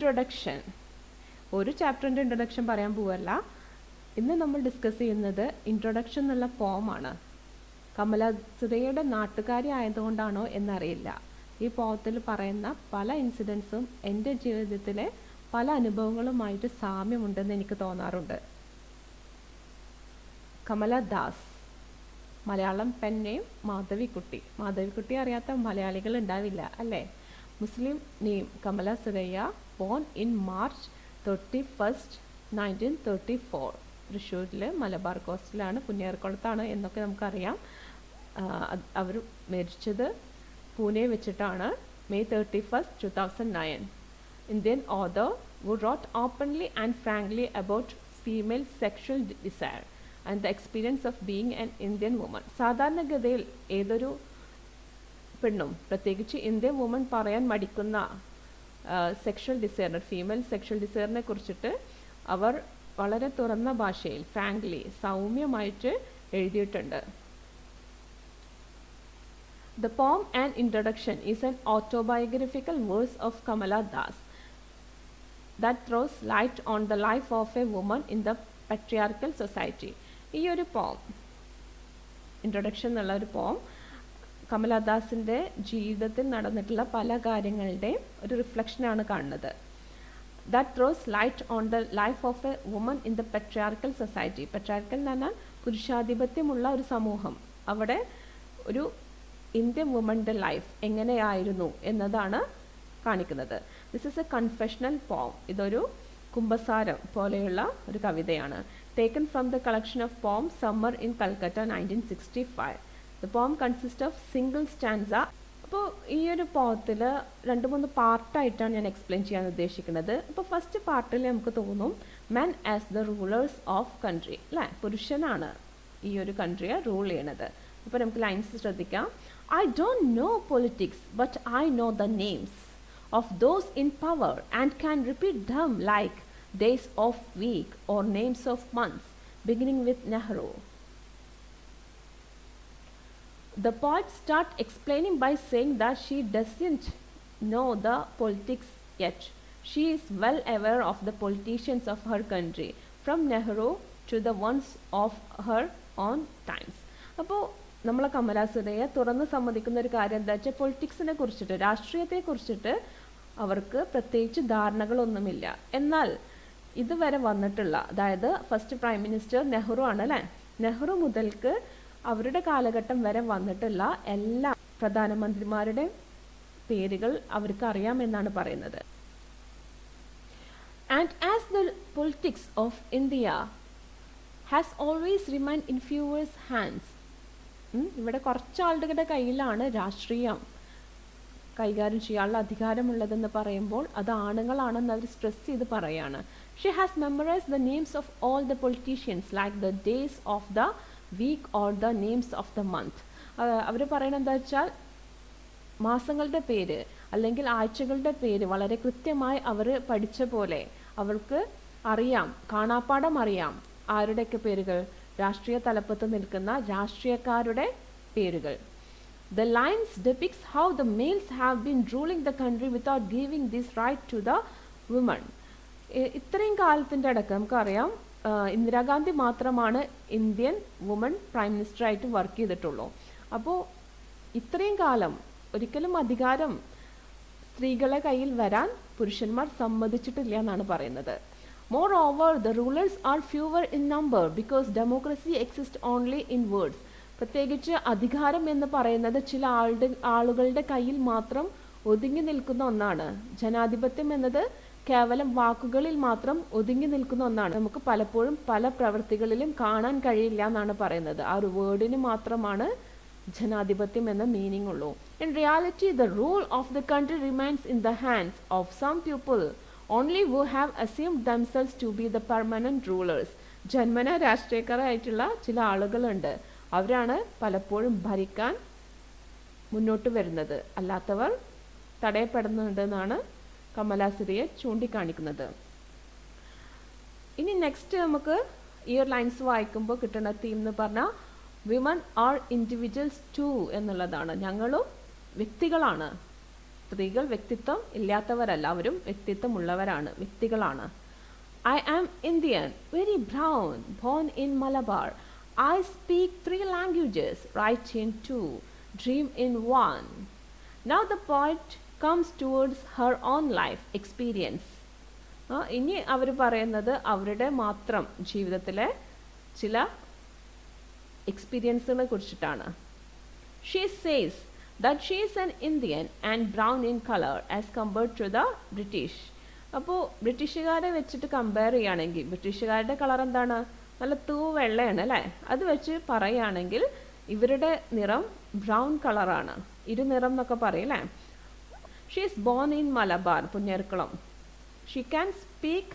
Introduction. ഒരു ചാപ്റ്ററിൻ്റെ introduction പറയാൻ പോവല്ല. ഇന്ന് നമ്മൾ ഡിസ്കസ് ചെയ്യുന്നത് ഇൻട്രൊഡക്ഷൻ എന്നുള്ള പോമാണ്. കമല സുരയ്യയുടെ നാട്ടുകാരി ആയതുകൊണ്ടാണോ എന്നറിയില്ല, ഈ പോത്തിൽ പറയുന്ന പല ഇൻസിഡൻസും എൻ്റെ ജീവിതത്തിലെ പല അനുഭവങ്ങളുമായിട്ട് സാമ്യമുണ്ടെന്ന് എനിക്ക് തോന്നാറുണ്ട്. കമല ദാസ്, മലയാളം പെന്നേം മാധവിക്കുട്ടി. മാധവിക്കുട്ടി അറിയാത്ത മലയാളികൾ ഉണ്ടാവില്ല അല്ലേ? Muslim name Kamala Suraiya, born in March 31st 1934. തൃശ്ശൂരിൽ മലബാർ കോസ്റ്റിലാണ്, പുന്നേർക്കുളത്താണ് എന്നൊക്കെ നമുക്കറിയാം. അവർ മരിച്ചത് പൂനെ വെച്ചിട്ടാണ്, May 31st 2009. Indian author who wrote openly and frankly about female sexual desire and the experience of being an Indian woman. സാധാരണഗതിയിൽ ഏതൊരു പെണ്ണും, പ്രത്യേകിച്ച് ഇന്ത്യൻ വുമൺ പറയാൻ മടിക്കുന്ന സെക്ഷൽ ഡിസയർ, ഫീമെയിൽ സെക്ഷൽ ഡിസയറിനെ കുറിച്ചിട്ട് അവർ വളരെ തുറന്ന ഭാഷയിൽ, ഫ്രാങ്ക്ലി, സൗമ്യമായിട്ട് എഴുതിയിട്ടുണ്ട്. The poem and introduction is an autobiographical verse of Kamala Das that throws light on the life of a woman in the patriarchal society. ഈ ഒരു പോം, introduction എന്നുള്ള ഒരു പോം, കമലദാസിൻ്റെ ജീവിതത്തിൽ നടന്നിട്ടുള്ള പല കാര്യങ്ങളുടെയും ഒരു റിഫ്ലക്ഷനാണ് കാണുന്നത്. That throws light on the life of A woman in the patriarchal society. Patriarchal എന്ന് പറഞ്ഞാൽ പുരുഷാധിപത്യമുള്ള ഒരു സമൂഹം. അവിടെ ഒരു ഇന്ത്യൻ വുമൻ്റെ ലൈഫ് എങ്ങനെയായിരുന്നു എന്നതാണ് കാണിക്കുന്നത്. ദിസ് ഇസ് എ കൺഫെഷണൽ പോം. ഇതൊരു കുംഭസാരം പോലെയുള്ള ഒരു കവിതയാണ്. Taken from the collection of poem summer in Calcutta 1965. The poem consists of single stanza. അപ്പോൾ ഈ ഒരു പോത്തിൽ 2-3 പാർട്ടായിട്ടാണ് ഞാൻ എക്സ്പ്ലെയിൻ ചെയ്യാൻ ഉദ്ദേശിക്കുന്നത്. അപ്പോൾ ഫസ്റ്റ് പാർട്ടിൽ നമുക്ക് തോന്നും men as the rulers of country, അല്ലേ? പുരുഷനാണ് ഈ ഒരു കൺട്രിയെ റൂൾ ചെയ്യണത്. അപ്പോൾ നമുക്ക് ലൈൻസ് ശ്രദ്ധിക്കാം. I don't know politics, but I know the names of those in power and can repeat them like days of week or names of months, beginning with Nehru. The poet starts explaining by saying that she doesn't know the politics yet. She is well aware of the politicians of her country, from Nehru to the ones of her own times. അപ്പോൾ നമ്മളെ കമല സുരയ്യ തുറന്ന് സമ്മതിക്കുന്ന ഒരു കാര്യം എന്താ വെച്ചാൽ, പൊളിറ്റിക്സിനെ കുറിച്ചിട്ട്, രാഷ്ട്രീയത്തെ കുറിച്ചിട്ട് അവർക്ക് പ്രത്യേകിച്ച് ധാരണകളൊന്നുമില്ല. എന്നാൽ ഇതുവരെ വന്നിട്ടുള്ള, അതായത് ഫസ്റ്റ് പ്രൈം മിനിസ്റ്റർ നെഹ്റു ആണ് അല്ലേ, നെഹ്റു മുതൽക്ക് അവരുടെ കാലഘട്ടം വരെ വന്നിട്ടുള്ള എല്ലാ പ്രധാനമന്ത്രിമാരുടെ പേരുകൾ അവർക്ക് അറിയാമെന്നാണ് പറയുന്നത്. And as the politics of India has always remind in ഫ്യൂവേഴ്സ് hands. ഇവിടെ കുറച്ചാളുകളുടെ കയ്യിലാണ് രാഷ്ട്രീയം കൈകാര്യം ചെയ്യാനുള്ള അധികാരമുള്ളതെന്ന് പറയുമ്പോൾ അത് ആണുങ്ങളാണെന്ന് അവർ സ്ട്രെസ് ചെയ്ത് പറയാണ്. She has memorised the names of all the politicians like the days of the week or the names of the month. അവർ പറയുന്നത് എന്താ വെച്ചാൽ, മാസങ്ങളുടെ പേര് അല്ലെങ്കിൽ ആഴ്ചകളുടെ പേര് വളരെ കൃത്യമായി അവർ പഠിച്ച പോലെ അവർക്ക് അറിയാം, കാണാപ്പാടം അറിയാം. ആരുടെയൊക്കെ പേരുകൾ? രാഷ്ട്രീയ തലപ്പത്ത് നിൽക്കുന്ന രാഷ്ട്രീയക്കാരുടെ പേരുകൾ. The lines depicts how the males have been ruling the country without giving this right to the women. ഇത്രയും കാലത്തിൻ്റെ ഇടയ്ക്ക് നമുക്കറിയാം ഇന്ദിരാഗാന്ധി മാത്രമാണ് ഇന്ത്യൻ വുമൺ പ്രൈം മിനിസ്റ്ററായിട്ട് വർക്ക് ചെയ്തിട്ടുള്ളൂ. അപ്പോൾ ഇത്രയും കാലം ഒരിക്കലും അധികാരം സ്ത്രീകളെ കയ്യിൽ വരാൻ പുരുഷന്മാർ സമ്മതിച്ചിട്ടില്ല എന്നാണ് പറയുന്നത്. Moreover, the rulers are fewer in number because democracy exists only in words. പ്രത്യേകിച്ച് അധികാരം എന്ന് പറയുന്നത് ചില ആളുകളുടെ കയ്യിൽ മാത്രം ഒതുങ്ങി നിൽക്കുന്ന ഒന്നാണ്. ജനാധിപത്യം എന്നത് കേവലം വാക്കുകളിൽ മാത്രം ഒതുങ്ങി നിൽക്കുന്ന ഒന്നാണ്. നമുക്ക് പലപ്പോഴും പല പ്രവൃത്തികളിലും കാണാൻ കഴിയില്ല എന്നാണ് പറയുന്നത്. ആ ഒരു വേർഡിന് മാത്രമാണ് ജനാധിപത്യം എന്ന മീനിങ് ഉള്ളൂ. In reality, the rule of the country remains in the hands of some people only who have assumed themselves to be the permanent rulers. ജന്മന രാഷ്ട്രീയക്കാരായിട്ടുള്ള ചില ആളുകളുണ്ട്, അവരാണ് പലപ്പോഴും ഭരിക്കാൻ മുന്നോട്ട് വരുന്നത്. അല്ലാത്തവർ തടയപ്പെടുന്നുണ്ടെന്നാണ് കമല സുരയ്യ ചൂണ്ടിക്കാണിക്കുന്നത്. ഇനി നെക്സ്റ്റ് നമുക്ക് ഈ ഒരു ലൈൻസ് വായിക്കുമ്പോൾ കിട്ടുന്ന തീം എന്ന് പറഞ്ഞാൽ വിമൻ ആർ ഇൻഡിവിജ്വൽസ് ടു എന്നുള്ളതാണ്. ഞങ്ങളും വ്യക്തികളാണ്. സ്ത്രീകൾ വ്യക്തിത്വം ഇല്ലാത്തവരല്ല, അവരും വ്യക്തിത്വമുള്ളവരാണ്, വ്യക്തികളാണ്. I am Indian, very brown, born in Malabar. I speak 3 languages, write in 2, dream in 1. Now the poet comes towards her own life experience. ഇനി അവർ പറയുന്നത് അവരുടെ മാത്രം ജീവിതത്തിലെ ചില എക്സ്പീരിയൻസുകളെ കുറിച്ചിട്ടാണ്. She says that she is an Indian and brown in color as compared to the British. അപ്പോൾ ബ്രിട്ടീഷുകാരെ വെച്ചിട്ട് കമ്പയർ ചെയ്യുകയാണെങ്കിൽ, ബ്രിട്ടീഷുകാരുടെ കളർ എന്താണ്, നല്ല വെള്ളയാണ് അല്ലേ, അത് വെച്ച് പറയുകയാണെങ്കിൽ ഇവരുടെ നിറം ബ്രൗൺ കളറാണ്, ഇരുനിറം എന്നൊക്കെ പറയും അല്ലേ. She is born in Malabar, Punnerkulam. She can speak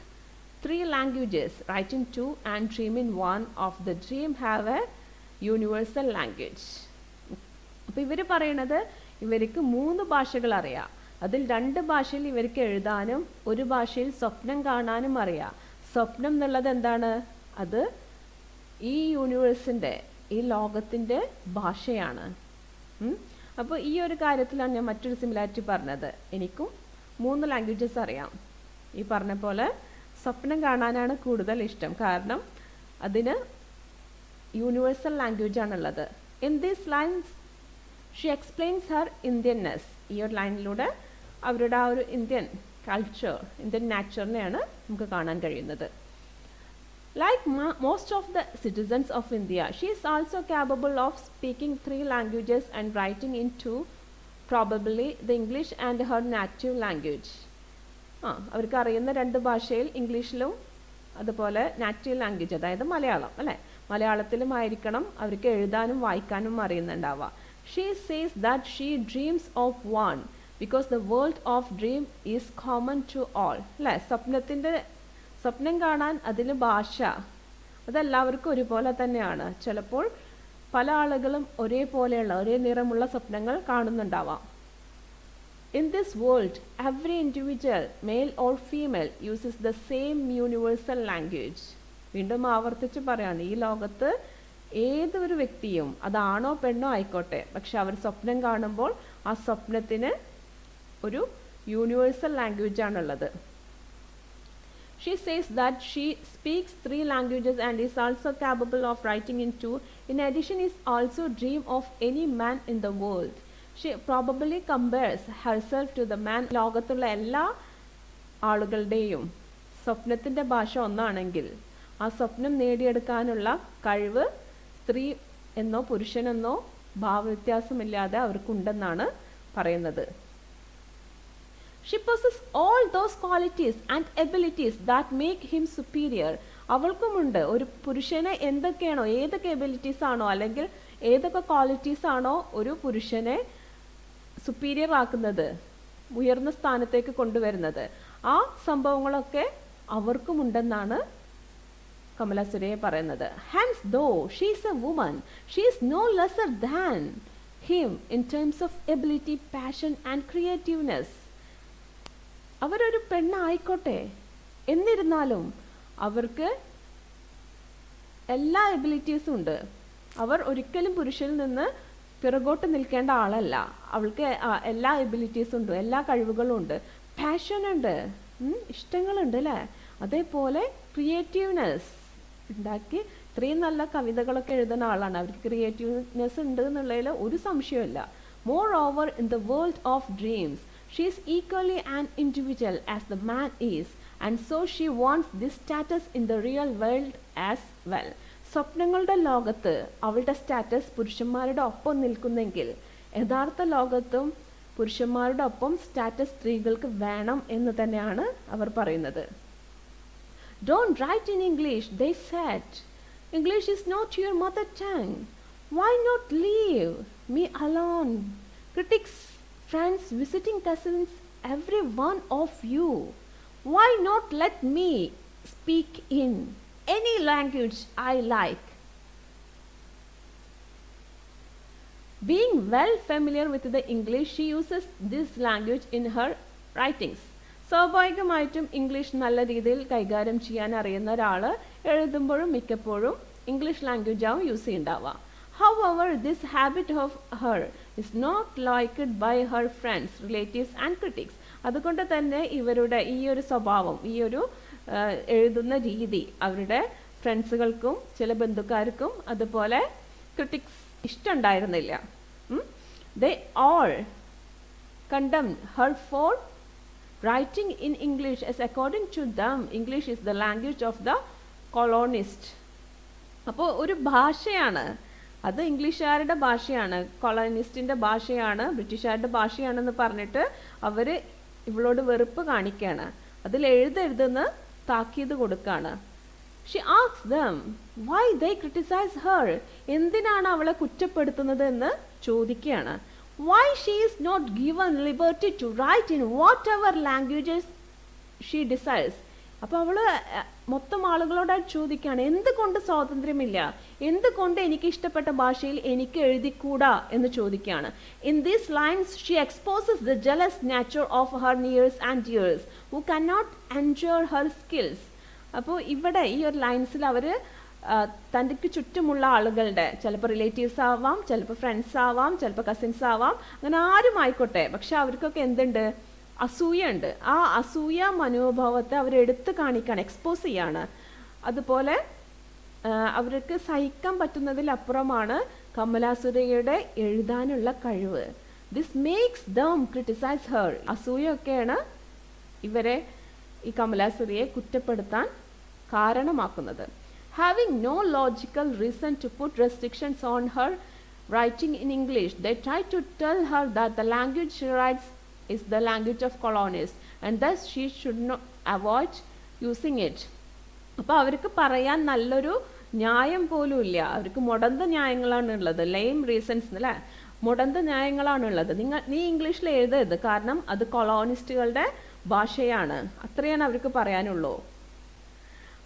3 languages, write in 2 and dream in 1. Of the dream have a universal language. അപ്പോൾ ഇവർ പറയണത് ഇവർക്ക് 3 ഭാഷകൾ അറിയാം, അതിൽ 2 ഭാഷയിൽ ഇവർക്ക് എഴുതാനും 1 ഭാഷയിൽ സ്വപ്നം കാണാനും അറിയാം. സ്വപ്നം എന്നുള്ളത് എന്താണ്, അത് ഈ യൂണിവേഴ്സിൻ്റെ, ഈ ലോകത്തിൻ്റെ ഭാഷയാണ്. അപ്പോൾ ഈ ഒരു കാര്യത്തിലാണ് ഞാൻ മറ്റൊരു സിമിലാരിറ്റി പറഞ്ഞത്. എനിക്കും 3 ലാംഗ്വേജസ് അറിയാം. ഈ പറഞ്ഞ പോലെ സ്വപ്നം കാണാനാണ് കൂടുതൽ ഇഷ്ടം, കാരണം അതിന് യൂണിവേഴ്സൽ ലാംഗ്വേജ് ആണുള്ളത്. In these lines she explains Har Indianness. ഈ ഒരു ലൈനിലൂടെ അവരുടെ ആ ഒരു ഇന്ത്യൻ കൾച്ചർ, ഇന്ത്യൻ നാച്ചറിനെയാണ് നമുക്ക് കാണാൻ കഴിയുന്നത്. Like most of the citizens of India, she is also capable of speaking 3 languages and writing in 2, probably the English and her native language. അവർക്ക് അറിയുന്ന 2 ഭാഷയിൽ, ഇംഗ്ലീഷിലും അതുപോലെ നാറ്റീവ് ലാംഗ്വേജ് അതായത് മലയാളം അല്ലേ, മലയാളത്തിലും ആയിരിക്കണം അവർക്ക് എഴുതാനും വായിക്കാനും അറിയുന്നുണ്ടാവുക. She says that she dreams of 1 because the world of dream is common to all. അല്ലേ, സ്വപ്നം കാണാൻ അതിന് ഭാഷ അതെല്ലാവർക്കും ഒരുപോലെ തന്നെയാണ്. ചിലപ്പോൾ പല ആളുകളും ഒരേപോലെയുള്ള, ഒരേ നിറമുള്ള സ്വപ്നങ്ങൾ കാണുന്നുണ്ടാവാം. In this world, every individual, male or female, uses the same universal language. വീണ്ടും ആവർത്തിച്ച് പറയാണ്, ഈ ലോകത്ത് ഏതൊരു വ്യക്തിയും, അതാണോ പെണ്ണോ ആയിക്കോട്ടെ, പക്ഷെ അവർ സ്വപ്നം കാണുമ്പോൾ ആ സ്വപ്നത്തിന് ഒരു യൂണിവേഴ്സൽ ലാംഗ്വേജ് ആണുള്ളത്. She says that she speaks 3 languages and is also capable of writing in 2. In addition, is also dream of any man in the world. She probably compares herself to the man. ലോകത്തുള്ള എല്ലാ ആളുകളുടെയും സ്വപ്നത്തിൻ്റെ ഭാഷ ഒന്നാണെങ്കിൽ ആ സ്വപ്നം നേടിയെടുക്കാനുള്ള കഴിവ് സ്ത്രീ എന്നോ പുരുഷനെന്നോ ഭാവവ്യത്യാസമില്ലാതെ അവർക്കുണ്ടെന്നാണ് പറയുന്നത്. She possesses all those qualities and abilities that make him superior. അവൾക്കുമുണ്ട്, ഒരു പുരുഷനെ എന്തൊക്കെയാണോ, ഏതൊക്കെ എബിലിറ്റീസ് ആണോ അല്ലെങ്കിൽ ഏതൊക്കെ ക്വാളിറ്റീസ് ആണോ ഒരു പുരുഷനെ സുപ്പീരിയർ ആക്കുന്നത്, ഉയർന്ന സ്ഥാനത്തേക്ക് കൊണ്ടുവരുന്നത്, ആ സംഭവങ്ങളൊക്കെ അവർക്കുമുണ്ടെന്നാണ് കമല സുരയ്യ പറയുന്നത്. Hence, though she is a woman, she is no lesser than him in terms of ability, passion and creativeness. അവരൊരു പെണ്ണായിക്കോട്ടെ, എന്നിരുന്നാലും അവർക്ക് എല്ലാ എബിലിറ്റീസും ഉണ്ട്. അവർ ഒരിക്കലും പുരുഷനിൽ നിന്ന് പിറകോട്ട് നിൽക്കേണ്ട ആളല്ല. അവൾക്ക് എല്ലാ എബിലിറ്റീസും ഉണ്ട്, എല്ലാ കഴിവുകളും ഉണ്ട്, പാഷൻ ഉണ്ട്, ഇഷ്ടങ്ങളുണ്ട് അല്ലേ. അതേപോലെ ക്രിയേറ്റീവ്നെസ് ഉണ്ടാക്കി ഇത്രയും നല്ല കവിതകളൊക്കെ എഴുതുന്ന ആളാണ്. അവർക്ക് ക്രിയേറ്റീവ്നെസ് ഉണ്ട് എന്നുള്ളതിൽ ഒരു സംശയമില്ല. More over in the world of dreams she is equally an individual as the man is, and so she wants this status in the real world as well. സ്വപ്നങ്ങളുടെ ലോകത്ത് അവളുടെ സ്റ്റാറ്റസ് പുരുഷന്മാരുടെ ഒപ്പം നിൽക്കുന്നെങ്കിൽ യഥാർത്ഥ ലോകത്തും പുരുഷന്മാരുടെ ഒപ്പം സ്റ്റാറ്റസ് സ്ത്രീകൾക്ക് വേണം എന്ന് തന്നെയാണ് അവർ പറയുന്നത്. Don't write in English, they said. English is not your mother tongue. Why not leave me alone? Critics, friends, visiting cousins, every one of you. Why not let me speak in any language I like? Being well familiar with the English, she uses this language in her writings. സ്വാഭാവികമായിട്ടും English നല്ല രീതിയിൽ കൈകാര്യം ചെയ്യാൻ അറിയുന്ന ഒരാൾ എഴുതുമ്പോഴും മിക്കപ്പോഴും English language ആവും use ചെയ്യുന്നുണ്ടാവുക. However, this habit of her is not liked by her friends, relatives and critics. അതുകൊണ്ട് തന്നെ ഇവരുടെ ഈ ഒരു സ്വഭാവം, ഈ ഒരു എഴുതുന്ന രീതി അവരുടെ ഫ്രണ്ട്സുകൾക്കും ചില ബന്ധുക്കാർക്കും അതുപോലെ critics ഇഷ്ടമുണ്ടായിരുന്നില്ല. They all condemned her for writing in English, as according to them English is the language of the colonist. അപ്പോൾ ഒരു ഭാഷയാണ് അത്, ഇംഗ്ലീഷുകാരുടെ ഭാഷയാണ്, കൊളോണിസ്റ്റിൻ്റെ ഭാഷയാണ്, ബ്രിട്ടീഷുകാരുടെ ഭാഷയാണെന്ന് പറഞ്ഞിട്ട് അവർ ഇവളോട് വെറുപ്പ് കാണിക്കുകയാണ്. അതിൽ എഴുതെന്ന് താക്കീത് കൊടുക്കുകയാണ്. She asked them why they criticize her. എന്തിനാണ് അവളെ കുറ്റപ്പെടുത്തുന്നത് എന്ന് ചോദിക്കുകയാണ്. Why she is not given liberty to write in whatever languages she desires. അപ്പോൾ അവൾ മൊത്തം ആളുകളോടായിട്ട് ചോദിക്കുകയാണ്, എന്തുകൊണ്ട് സ്വാതന്ത്ര്യമില്ല, എന്തുകൊണ്ട് എനിക്ക് ഇഷ്ടപ്പെട്ട ഭാഷയിൽ എനിക്ക് എഴുതിക്കൂടാ എന്ന് ചോദിക്കുകയാണ്. In these lines she exposes the jealous nature of her nears and dears who cannot endure her skills. അപ്പോൾ ഇവിടെ ഈ ഒരു ലൈൻസിൽ അവർ തനിക്ക് ചുറ്റുമുള്ള ആളുകളുടെ, ചിലപ്പോൾ റിലേറ്റീവ്സ് ആവാം, ചിലപ്പോൾ ഫ്രണ്ട്സ് ആവാം, ചിലപ്പോൾ കസിൻസ് ആവാം, അങ്ങനെ ആരും ആയിക്കോട്ടെ, പക്ഷെ അവർക്കൊക്കെ എന്തുണ്ട്, അസൂയ ഉണ്ട്. ആ അസൂയ മനോഭാവത്തെ അവരെടുത്ത് കാണിക്കുകയാണ്, എക്സ്പോസ് ചെയ്യാണ്. അതുപോലെ അവർക്ക് സഹിക്കാൻ പറ്റുന്നതിലപ്പുറമാണ് കമലാസുരയുടെ എഴുതാനുള്ള കഴിവ്. This makes them criticise her. അസൂയൊക്കെയാണ് ഇവരെ, ഈ കമലാസുരയെ കുറ്റപ്പെടുത്താൻ കാരണമാക്കുന്നത്. Having no logical reason to put restrictions on her writing in English, they try to tell her that the language she writes is the language of colonists and thus she should not avoid using it. അപ്പോൾ അവർക്ക് പറയാൻ നല്ലൊരു ന്യായം പോലും ഇല്ല. അവർക്ക് മുടന്ത ന്യായങ്ങളാണ് ഉള്ളത്, lame reasons അല്ലേ, മുടന്ത ന്യായങ്ങളാണുള്ളത്. നീ ഇംഗ്ലീഷിൽ എഴുതരുത്, കാരണം അത് കൊളോണിസ്റ്റുകളുടെ ഭാഷയാണ്, അത്രയാണ് അവർക്ക് പറയാനുള്ളൂ.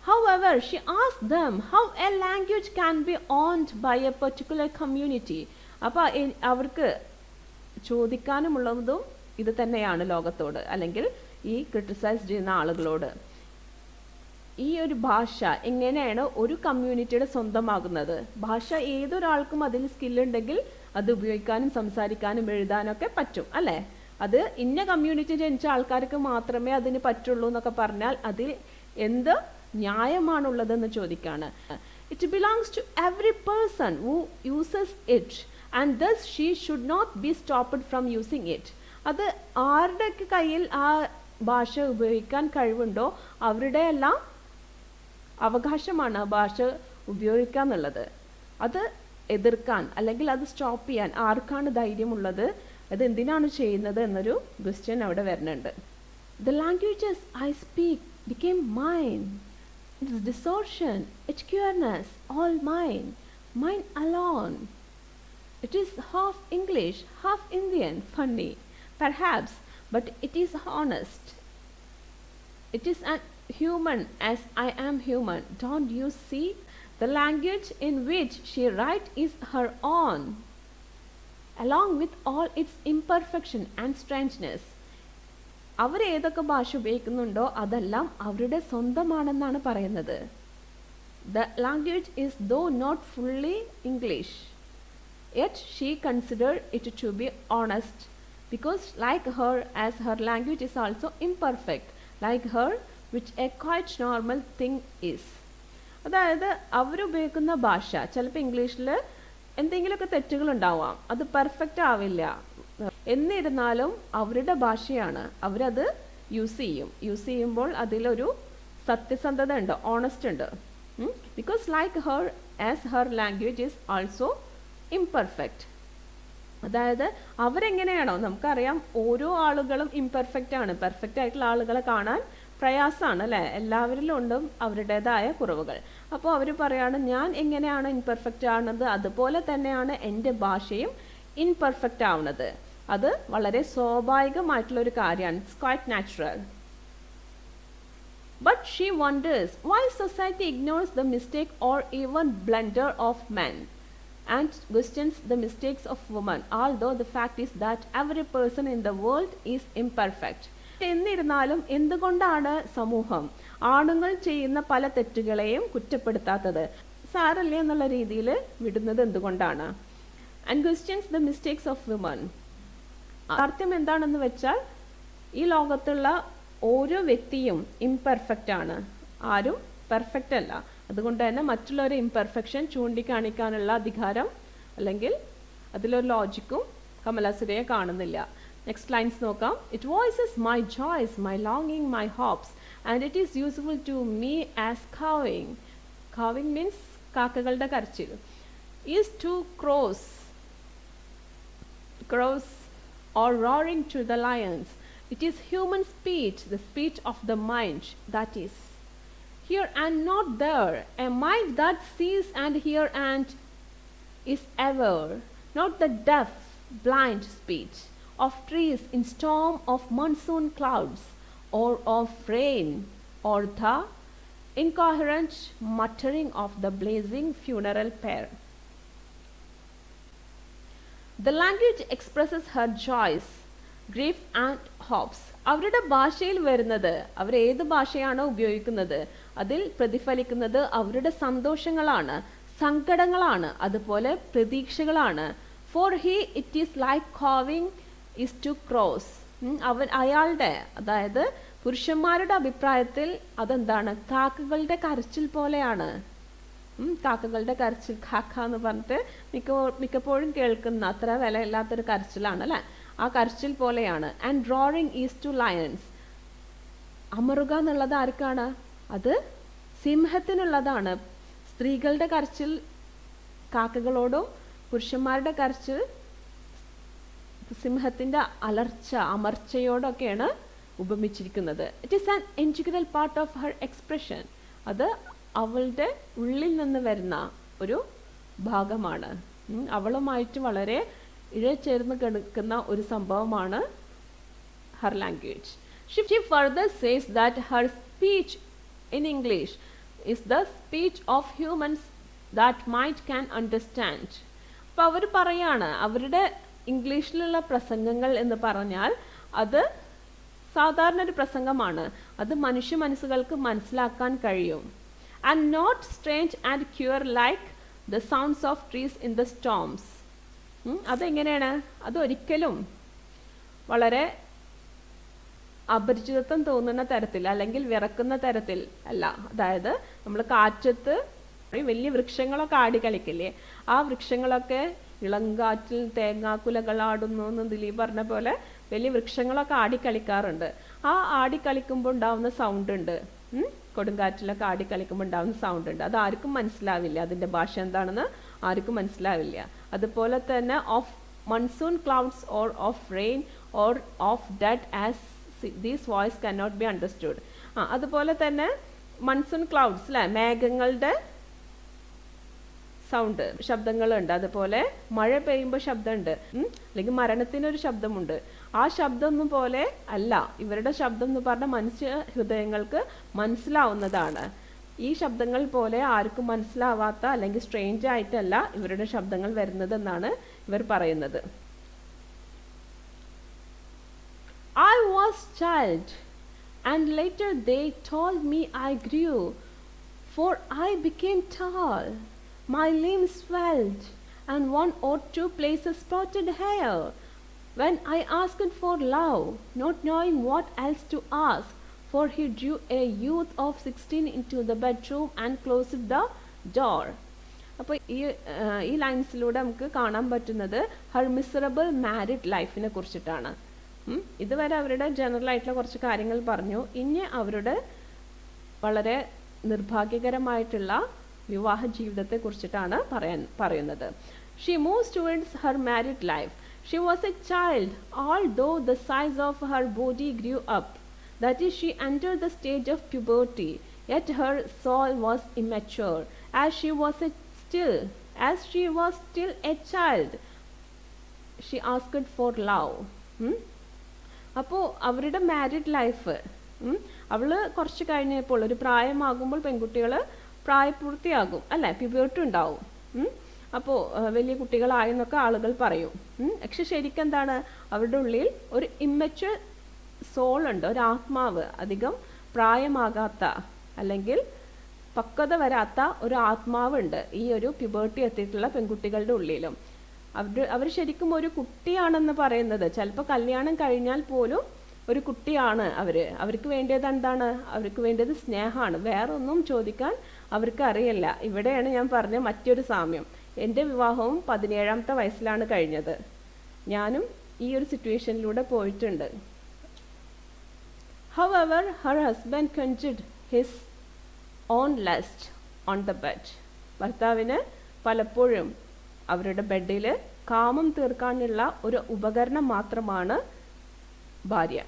However, she asked them how a language can be owned by a particular community. അപ്പോൾ അവർക്ക് ചോദിക്കാനുമുള്ളതും ഇത് തന്നെയാണ് ലോകത്തോട്, അല്ലെങ്കിൽ ഈ ക്രിട്ടിസൈസ് ചെയ്യുന്ന ആളുകളോട്. ഈ ഒരു ഭാഷ എങ്ങനെയാണ് ഒരു കമ്മ്യൂണിറ്റിയുടെ സ്വന്തമാകുന്നത്? ഭാഷ ഏതൊരാൾക്കും അതിൽ സ്കില്ലുണ്ടെങ്കിൽ അത് ഉപയോഗിക്കാനും സംസാരിക്കാനും എഴുതാനൊക്കെ പറ്റും അല്ലേ? അത് ഇന്ന കമ്മ്യൂണിറ്റി ജനിച്ച ആൾക്കാർക്ക് മാത്രമേ അതിന് പറ്റുള്ളൂ എന്നൊക്കെ പറഞ്ഞാൽ അതിൽ എന്ത് ന്യായമാണുള്ളതെന്ന് ചോദിക്കാണ്. It belongs to every person who uses it and thus she should not be stopped from using it. അത് ആരുടെയൊക്കെ കയ്യിൽ ആ ഭാഷ ഉപയോഗിക്കാൻ കഴിവുണ്ടോ അവരുടെ എല്ലാം അവകാശമാണ് ആ ഭാഷ ഉപയോഗിക്കുക എന്നുള്ളത്. അത് എതിർക്കാൻ അല്ലെങ്കിൽ അത് സ്റ്റോപ്പ് ചെയ്യാൻ ആർക്കാണ് ധൈര്യമുള്ളത്? അത് എന്തിനാണ് ചെയ്യുന്നത് എന്നൊരു ക്വസ്റ്റ്യൻ അവിടെ വരുന്നുണ്ട്. The languages I speak became mine. Its distortion, its queerness, all mine, mine alone. It is half English, half Indian, funny, perhaps, but it is honest. It is an human as I am human. Don't you see? The language in which she writes is her own, along with all its imperfection and strangeness. അവർ ഏതൊക്കെ ഭാഷ ഉപയോഗിക്കുന്നുണ്ടോ അതെല്ലാം അവരുടെ സ്വന്തമാണെന്നാണ് പറയുന്നത്. The language is though not fully English, yet she considered it to be honest, because like her as her language is also imperfect, like her which a quite normal thing is. അതായത് അവരുപയോഗിക്കുന്ന ഭാഷ ചിലപ്പോൾ ഇംഗ്ലീഷിൽ എന്തെങ്കിലുമൊക്കെ തെറ്റുകൾ ഉണ്ടാവാം, അത് perfect ആവില്ല, എന്നിരുന്നാലും അവരുടെ ഭാഷയാണ്, അവരത് യൂസ് ചെയ്യുമ്പോൾ അതിലൊരു സത്യസന്ധത ഉണ്ട്, ഓണസ്റ്റ് ഉണ്ട്. Because like her as Har language is also imperfect. അതായത് അവരെങ്ങനെയാണോ, നമുക്കറിയാം ഓരോ ആളുകളും ഇംപെർഫെക്റ്റ് ആണ്, പെർഫെക്റ്റ് ആയിട്ടുള്ള ആളുകളെ കാണാൻ പ്രയാസമാണ് അല്ലേ, എല്ലാവരിലും ഉണ്ട് അവരുടേതായ കുറവുകൾ. അപ്പോൾ അവർ പറയാണ് ഞാൻ എങ്ങനെയാണ് ഇംപെർഫെക്റ്റ് ആവുന്നത് അതുപോലെ തന്നെയാണ് എൻ്റെ ഭാഷയും ഇൻപെർഫെക്റ്റ് ആവുന്നത്. അത് വളരെ സ്വാഭാവികമായിട്ടുള്ളൊരു കാര്യമാണ്, it's quite natural. But she wonders why society ignores the mistake or even blunder of men and questions the mistakes of women, although the fact is that every person in the world is imperfect. എന്നിരുന്നാലും എന്തുകൊണ്ടാണ് സമൂഹം ആണുങ്ങൾ ചെയ്യുന്ന പല തെറ്റുകളെയും കുറ്റപ്പെടുത്താത്തത്? സാരല്ലേ എന്നുള്ള രീതിയിൽ വിടുന്നത് എന്തുകൊണ്ടാണ്? And questions the mistakes of women. അർത്ഥം എന്താണെന്ന് വെച്ചാൽ ഈ ലോകത്തുള്ള ഓരോ വ്യക്തിയും ഇംപെർഫെക്റ്റ് ആണ്, ആരും പെർഫെക്റ്റ് അല്ല. അതുകൊണ്ട് തന്നെ മറ്റുള്ളവരെ ഇംപെർഫെക്ഷൻ ചൂണ്ടിക്കാണിക്കാനുള്ള അധികാരം അല്ലെങ്കിൽ അതിലൊരു ലോജിക്കും കമല സുരയ്യ കാണുന്നില്ല. നെക്സ്റ്റ് ലൈൻസ് നോക്കാം. It voices my joys, my ലോങ്ങിങ്, my hopes, and it is useful to me as cawing. Cawing means കാക്കകളുടെ കരച്ചിൽ. Is to crows or roaring to the lions. It is human speech, the speech of the mind, that is here and not there, a mind that sees and hear and is ever, not the deaf, blind speech of trees in storm of monsoon clouds, or of rain, or the incoherent muttering of the blazing funeral pyre. The language expresses her joys, grief and hopes. അവരുടെ ഭാഷയിൽ വരുന്നത്, അവർ ഏത് ഭാഷയാണോ ഉപയോഗിക്കുന്നത് അതിൽ പ്രതിഫലിക്കുന്നത് അവരുടെ സന്തോഷങ്ങളാണ്, സങ്കടങ്ങളാണ്, അതുപോലെ പ്രതീക്ഷകളാണ്. For he it is like cawing is to crows. അയാളുടെ, അതായത് പുരുഷന്മാരുടെ അഭിപ്രായത്തിൽ അതെന്താണ്? കാക്കകളുടെ കരച്ചിൽ പോലെയാണ്. കാക്കകളുടെ കരച്ചിൽ, കാക്ക എന്ന് പറഞ്ഞിട്ട് മിക്കപ്പോഴും കേൾക്കുന്ന അത്ര വിലയില്ലാത്തൊരു കരച്ചിലാണ് അല്ലേ, ആ കരച്ചിൽ പോലെയാണ്. And roaring is to lions. അമറുക എന്നുള്ളത് ആർക്കാണ്? അത് സിംഹത്തിനുള്ളതാണ്. സ്ത്രീകളുടെ കരച്ചിൽ കാക്കകളോടും പുരുഷന്മാരുടെ കരച്ചിൽ സിംഹത്തിന്റെ അലർച്ച, അമർച്ചയോടൊക്കെയാണ് ഉപമിച്ചിരിക്കുന്നത്. It is an integral part of her expression. അത് അവളുടെ ഉള്ളിൽ നിന്ന് വരുന്ന ഒരു ഭാഗമാണ്. അവളുമായിട്ട് വളരെ ഇഴചേർന്ന് കിടക്കുന്ന ഒരു സംഭവമാണ് her language. She further says that her speech in English is the speech of humans that mind can understand. അപ്പോൾ അവർ പറയാണ്, അവരുടെ ഇംഗ്ലീഷിലുള്ള പ്രസംഗങ്ങൾ എന്ന് പറഞ്ഞാൽ അത് സാധാരണ ഒരു പ്രസംഗമാണ്, അത് മനുഷ്യ മനസ്സുകൾക്ക് മനസ്സിലാക്കാൻ കഴിയും. And not strange and queer like the sounds of trees in the storms. അതെങ്ങനെയാണ്? അതൊരിക്കലും വളരെ അപരിചിതത്വം തോന്നുന്ന തരത്തിൽ അല്ലെങ്കിൽ വിറക്കുന്ന തരത്തിൽ അല്ല. അതായത് നമ്മൾ കാറ്റത്ത് വലിയ വൃക്ഷങ്ങളൊക്കെ ആടിക്കളിക്കില്ലേ, ആ വൃക്ഷങ്ങളൊക്കെ ഇളങ്കാറ്റിൽ തേങ്ങാക്കുലകളാടുന്നു എന്ന് ദിലീപ് പറഞ്ഞ പോലെ വലിയ വൃക്ഷങ്ങളൊക്കെ ആടിക്കളിക്കാറുണ്ട്. ആ ആടിക്കളിക്കുമ്പോൾ ഉണ്ടാവുന്ന സൗണ്ട് ഉണ്ട്, കൊടുങ്കാറ്റിലൊക്കെ ആടിക്കളിക്കുമ്പോൾ ഉണ്ടാവുന്ന സൗണ്ട് ഉണ്ട്. അത് ആർക്കും മനസ്സിലാവില്ല, അതിൻ്റെ ഭാഷ എന്താണെന്ന് ആർക്കും മനസ്സിലാവില്ല. അതുപോലെ തന്നെ of monsoon clouds or of rain or of dead as these voice cannot be understood. അതുപോലെ തന്നെ മൺസൂൺ ക്ലൗഡ്സ് അല്ലേ, മേഘങ്ങളുടെ സൗണ്ട്, ശബ്ദങ്ങളുണ്ട്. അതുപോലെ മഴ പെയ്യുമ്പോൾ ശബ്ദമുണ്ട്, അല്ലെങ്കിൽ മരണത്തിനൊരു ശബ്ദമുണ്ട്. ആ ശബ്ദമൊന്നും പോലെ അല്ല ഇവരുടെ ശബ്ദം എന്ന് പറഞ്ഞാൽ മനുഷ്യ ഹൃദയങ്ങൾക്ക് മനസ്സിലാവുന്നതാണ്. ഈ ശബ്ദങ്ങൾ പോലെ ആർക്കും മനസ്സിലാവാത്ത അല്ലെങ്കിൽ സ്ട്രേഞ്ച് ആയിട്ടല്ല ഇവരുടെ ശബ്ദങ്ങൾ വരുന്നതെന്നാണ് ഇവർ പറയുന്നത്. I was child and later they told me I grew, for I became tall. My limbs swelled, and one or two places sprouted hair. When I asked for love, not knowing what else to ask, for he drew a youth of 16 into the bedroom and closed the door. അപ്പോൾ ഈ ലൈൻസിലൂടെ നമുക്ക് കാണാൻ പറ്റുന്നത് Har miserable married ലൈഫിനെ കുറിച്ചിട്ടാണ്. ഇതുവരെ അവരുടെ general ആയിട്ടുള്ള കുറച്ച് കാര്യങ്ങൾ പറഞ്ഞു. ഇനി അവരുടെ വളരെ നിർഭാഗ്യകരമായിട്ടുള്ള വിവാഹ ജീവിതത്തെ കുറിച്ചിട്ടാണ് പറയുന്നത്. She moves towards her married life. She was a child, although the size of her body grew up. That is, she entered the stage of puberty, yet her soul was immature. As she was still a child, she asked for love. അപ്പോൾ അവരുടെ married life, അവൾ കുറച്ച് കഴിഞ്ഞപ്പോൾ ഒരു പ്രായമാകുമ്പോൾ പെൺകുട്ടികൾ പ്രായപൂർത്തിയാകും അല്ലേ, puberty ഉണ്ടാവും. അപ്പോൾ വലിയ കുട്ടികളായെന്നൊക്കെ ആളുകൾ പറയും. പക്ഷെ ശരിക്കും എന്താണ്, അവരുടെ ഉള്ളിൽ ഒരു ഇമ്മച്വർ സോൾ ഉണ്ട്, ഒരു ആത്മാവ്, അധികം പ്രായമാകാത്ത അല്ലെങ്കിൽ പക്വത വരാത്ത ഒരു ആത്മാവുണ്ട് ഈ ഒരു പ്യൂബർട്ടി എത്തിയിട്ടുള്ള പെൺകുട്ടികളുടെ ഉള്ളിലും. അവർ ശരിക്കും ഒരു കുട്ടിയാണെന്ന് പറയുന്നത്, ചിലപ്പോൾ കല്യാണം കഴിഞ്ഞാൽ പോലും ഒരു കുട്ടിയാണ് അവർക്ക് വേണ്ടത് എന്താണ്? അവർക്ക് വേണ്ടത് സ്നേഹമാണ്, വേറെ ഒന്നും ചോദിക്കാൻ അവർക്ക് അറിയില്ല. ഇവിടെയാണ് ഞാൻ പറഞ്ഞ മറ്റൊരു സാമ്യം. എൻ്റെ വിവാഹവും 17ാമത്തെ വയസ്സിലാണ് കഴിഞ്ഞത്. ഞാനും ഈ ഒരു സിറ്റുവേഷനിലൂടെ പോയിട്ടുണ്ട്. However, her husband quenched his own lust on the bed. ഭർത്താവിന് പലപ്പോഴും അവരുടെ ബെഡിൽ കാമം തീർക്കാനുള്ള ഒരു ഉപകരണം മാത്രമാണ് ഭാര്യ.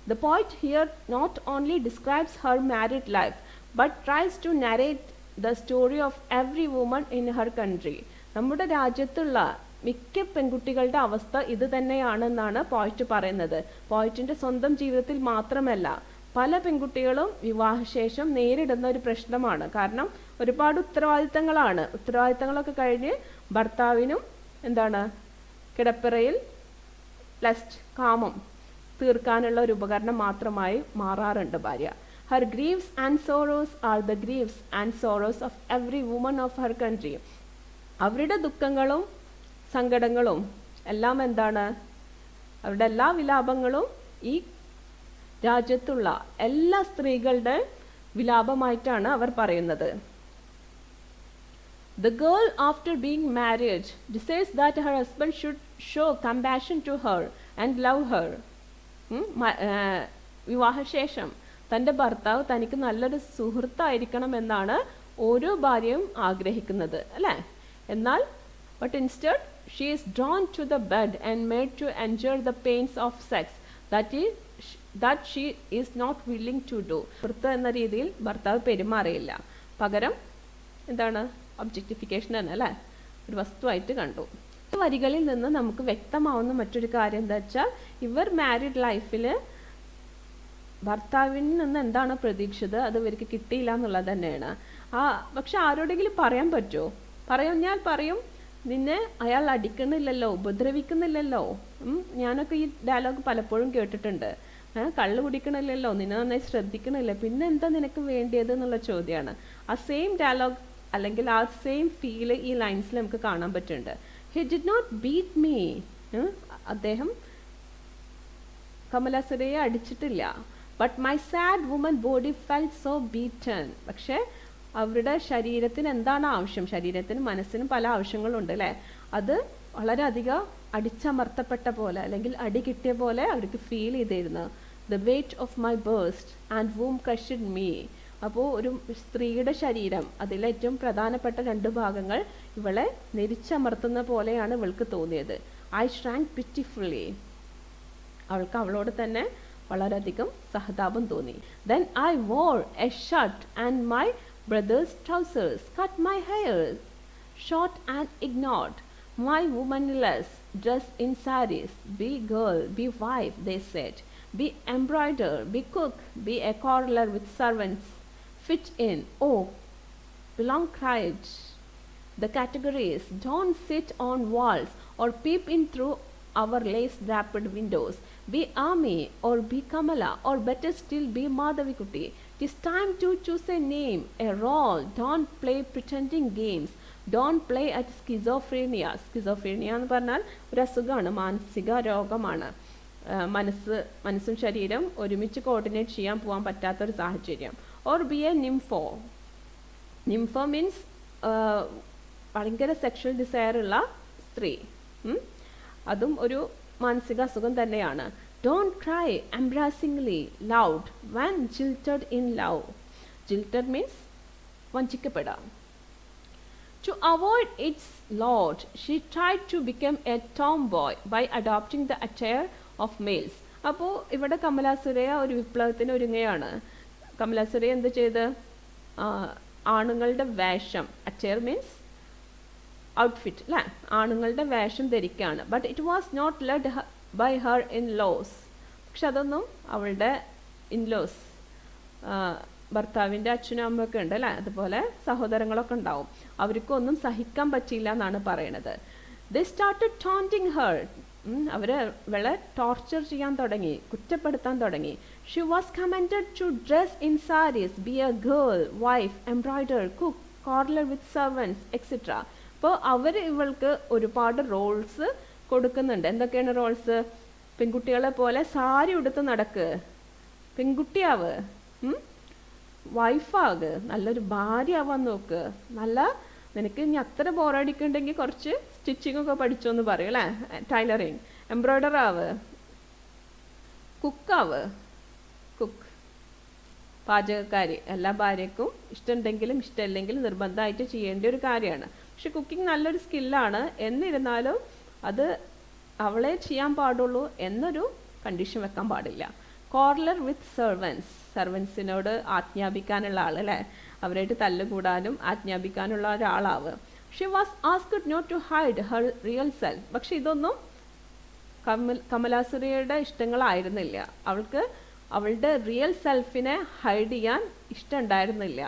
The poet here not only describes her married life but tries to narrate the story of every woman in her country. നമ്മുടെ രാജ്യത്തുള്ള മിക്ക പെൺകുട്ടികളുടെ അവസ്ഥ ഇത് തന്നെയാണെന്നാണ് പോയിറ്റ് പറയുന്നത്. പോയിറ്റിന്റെ സ്വന്തം ജീവിതത്തിൽ മാത്രമല്ല, പല പെൺകുട്ടികളും വിവാഹശേഷം നേരിടുന്ന ഒരു പ്രശ്നമാണ്. കാരണം ഒരുപാട് ഉത്തരവാദിത്തങ്ങളൊക്കെ കഴിഞ്ഞ് ഭർത്താവിനും എന്താണ് കിടപ്പിറയിൽ ലസ്റ്റ് കാമം തീർക്കാനുള്ള ഒരു ഉപകരണം മാത്രമായി മാറാറുണ്ട് ഭാര്യ. Her griefs and sorrows are the griefs and sorrows of every woman of her country. അവരുടെ ദുഃഖങ്ങളും സങ്കടങ്ങളും എല്ലാം എന്താണ്? അവരുടെ എല്ലാ വിലാപങ്ങളും ഈ രാജ്യത്തുള്ള എല്ലാ സ്ത്രീകളുടെ വിലാപമായിട്ടാണ് അവർ പറയുന്നത്. The girl after being married decides that her husband should show compassion to her and love her. വിവാഹശേഷം തൻ്റെ ഭർത്താവ് തനിക്ക് നല്ലൊരു സുഹൃത്തായിരിക്കണം എന്നാണ് ഓരോ ഭാര്യയും ആഗ്രഹിക്കുന്നത്, അല്ലേ? എന്നാൽ but instead she is drawn to the bed and made to endure the pains of sex that she is not willing to do. സുഹൃത്ത് എന്ന രീതിയിൽ ഭർത്താവ് പെരുമാറിയില്ല, പകരം എന്താണ്? ഒബ്ജക്റ്റിഫിക്കേഷൻ തന്നെ, അല്ലേ? ഒരു വസ്തുവായിട്ട് കണ്ടു. വരികളിൽ നിന്ന് നമുക്ക് വ്യക്തമാവുന്ന മറ്റൊരു കാര്യം എന്താ വെച്ചാൽ, ഇവർ മാരീഡ് ലൈഫിൽ ഭർത്താവിൽ നിന്ന് എന്താണ് പ്രതീക്ഷിച്ചത് അത് ഇവർക്ക് കിട്ടിയില്ല എന്നുള്ളത് തന്നെയാണ്. പക്ഷെ ആരോടെങ്കിലും പറയാൻ പറ്റുമോ? പറഞ്ഞാൽ പറയും, നിന്നെ അയാൾ അടിക്കുന്നില്ലല്ലോ, ഉപദ്രവിക്കുന്നില്ലല്ലോ. ഞാനൊക്കെ ഈ ഡയലോഗ് പലപ്പോഴും കേട്ടിട്ടുണ്ട്. കള്ളു കുടിക്കണില്ലല്ലോ, നിന്നെ നന്നായി ശ്രദ്ധിക്കണില്ല, പിന്നെ എന്താ നിനക്ക് വേണ്ടിയത് എന്നുള്ള ചോദ്യമാണ്. ആ സെയിം ഡയലോഗ് അല്ലെങ്കിൽ ആ സെയിം ഫീല് ഈ ലൈൻസിൽ നമുക്ക് കാണാൻ പറ്റുന്നുണ്ട്. He did not beat me. അദ്ദേഹം കമല സുരയെ അടിച്ചിട്ടില്ല. But my sad woman body felt so beaten. പക്ഷേ അവരുടെ ശരീരത്തിന് എന്താണ് ആവശ്യം? ശരീരത്തിനും മനസ്സിനും പല ആവശ്യങ്ങളുണ്ട്, അല്ലേ? അത് വളരെയധികം അടിച്ചമർത്തപ്പെട്ട പോലെ അല്ലെങ്കിൽ അടി കിട്ടിയ പോലെ അവർക്ക് ഫീൽ ചെയ്തിരുന്നു. The weight of my breast and womb crushed me. അപ്പോൾ ഒരു സ്ത്രീയുടെ ശരീരം, അതിലേറ്റവും പ്രധാനപ്പെട്ട 2 ഭാഗങ്ങൾ ഇവളെ നെരിച്ചമർത്തുന്ന പോലെയാണ് ഇവൾക്ക് തോന്നിയത്. ഐ ഷ്രാങ്ക് പിറ്റിഫുള്ളി. അവൾക്ക് അവളോട് തന്നെ വളരെയധികം സഹതാപം തോന്നി. Then I war A shirt and my brother's trousers, cut my hair short and ignored my womanliness, dress in saris, be girl, be wife, they said, be embroider, be cook, be a cordialer with servants, fit in, oh, belong cried the categories, don't sit on walls or peep in through our lace-draped windows, be Ami or be Kamala or better still be Madhavikutty. It is time to choose a name, a role. Don't play pretending games. Don't play at schizophrenia. Schizophrenia എന്ന് പറഞ്ഞാൽ ഒരു അസുഖമാണ്, മാനസിക രോഗമാണ്. മനസ്സും ശരീരം ഒരുമിച്ച് coordinate ചെയ്യാൻ പോകാൻ പറ്റാത്തൊരു സാഹചര്യം. Or be a nympho. Nympho means ഭയങ്കര സെക്ഷൽ ഡിസയർ ഉള്ള സ്ത്രീ. അതും ഒരു മാനസിക അസുഖം തന്നെയാണ്. Don't cry embarrassingly loud when jilted in love. Jilted means vanchikkapada. To avoid its load, she tried to become a tomboy by adopting the attire of males. അപ്പോൾ ഇവിടെ കമല സുരയ്യ ഒരു വിപ്ലവത്തിന് ഒരുങ്ങുകയാണ്. കമല സുരയ്യ എന്ത് ചെയ്ത്? ആണുങ്ങളുടെ വേഷം, attire means ഔട്ട്ഫിറ്റ്, അല്ലേ? ആണുങ്ങളുടെ വേഷം ധരിക്കുകയാണ്. But it was not led by her in laws. പക്ഷെ അതൊന്നും അവളുടെ ഇൻലോസ്, ഭർത്താവിൻ്റെ അച്ഛനും അമ്മയൊക്കെ ഉണ്ട്, അല്ലേ? അതുപോലെ സഹോദരങ്ങളൊക്കെ ഉണ്ടാവും. അവർക്കൊന്നും സഹിക്കാൻ പറ്റിയില്ല എന്നാണ് പറയണത്. ദേ സ്റ്റാർട്ടഡ് ടോണ്ടിങ് ഹർ അവരെ വളരെ ടോർച്ചർ ചെയ്യാൻ തുടങ്ങി, കുറ്റപ്പെടുത്താൻ തുടങ്ങി. She was commanded to dress in saris, be a girl, wife, embroider, cook, quarrel with servants etcetera. അപ്പോൾ അവർ ഇവൾക്ക് ഒരുപാട് റോൾസ് കൊടുക്കുന്നുണ്ട്. എന്തൊക്കെയാണ് റോൾസ്? പെൺകുട്ടികളെ പോലെ സാരി ഉടുത്ത് നടക്ക്, പെൺകുട്ടിയാവ്, വൈഫാക്, നല്ലൊരു ഭാര്യ ആവാൻ നോക്ക്, നല്ല നിനക്ക് ഇനി അത്ര ബോറടിക്കുന്നുണ്ടെങ്കിൽ കുറച്ച് സ്റ്റിച്ചിങ് ഒക്കെ പഠിച്ചോന്ന് പറയും അല്ലേ, ടൈലറിങ്, എംബ്രോയിഡർ ആവ്, കുക്കാവ്, കുക്ക്, പാചകക്കാരി. എല്ലാ ഭാര്യക്കും ഇഷ്ടമുണ്ടെങ്കിലും ഇഷ്ടമില്ലെങ്കിലും നിർബന്ധമായിട്ട് ചെയ്യേണ്ട ഒരു കാര്യമാണ്. പക്ഷെ കുക്കിംഗ് നല്ലൊരു സ്കില്ലാണ്. എന്നിരുന്നാലും അത് അവളെ ചെയ്യാൻ പാടുള്ളൂ എന്നൊരു കണ്ടീഷൻ വെക്കാൻ പാടില്ല. കോർലർ വിത്ത് സർവൻസിനോട് ആജ്ഞാപിക്കാനുള്ള ആൾ അല്ലേ, അവരായിട്ട് തല്ലുകൂടാനും ആജ്ഞാപിക്കാനുള്ള ഒരാളാവ്. She was asked not to hide her real self. പക്ഷെ ഇതൊന്നും കമലാസുരയുടെ ഇഷ്ടങ്ങളായിരുന്നില്ല. അവൾക്ക് അവളുടെ റിയൽ സെൽഫിനെ ഹൈഡ് ചെയ്യാൻ ഇഷ്ടമുണ്ടായിരുന്നില്ല.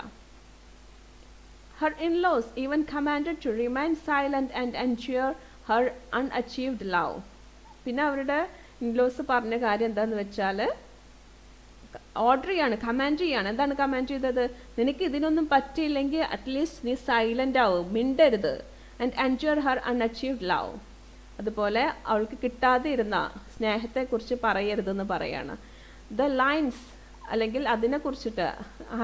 Her in laws even commanded to remain silent and ensure her unachieved love. പിന്നെ അവരുടെ ഇൻലോസ് പറഞ്ഞ കാര്യം എന്താന്ന് വെച്ചാൽ ഓർഡർ ചെയ്യാണ്, കമാൻഡ് ചെയ്യാണ്. എന്താണ് കമാൻഡ് ചെയ്തത്? നിനക്ക് ഇതിനൊന്നും പറ്റിയില്ലെങ്കിൽ അറ്റ്ലീസ്റ്റ് നീ സൈലന്റ് ആവും, മിണ്ടരുത്. And enjoy her unachieved love. അതുപോലെ അവൾക്ക് കിട്ടാതെ ഇരുന്ന സ്നേഹത്തെക്കുറിച്ച് പറയരുതെന്ന് പറയാണ്. ദ ലൈൻസ് അല്ലെങ്കിൽ അതിനെക്കുറിച്ചിട്ട്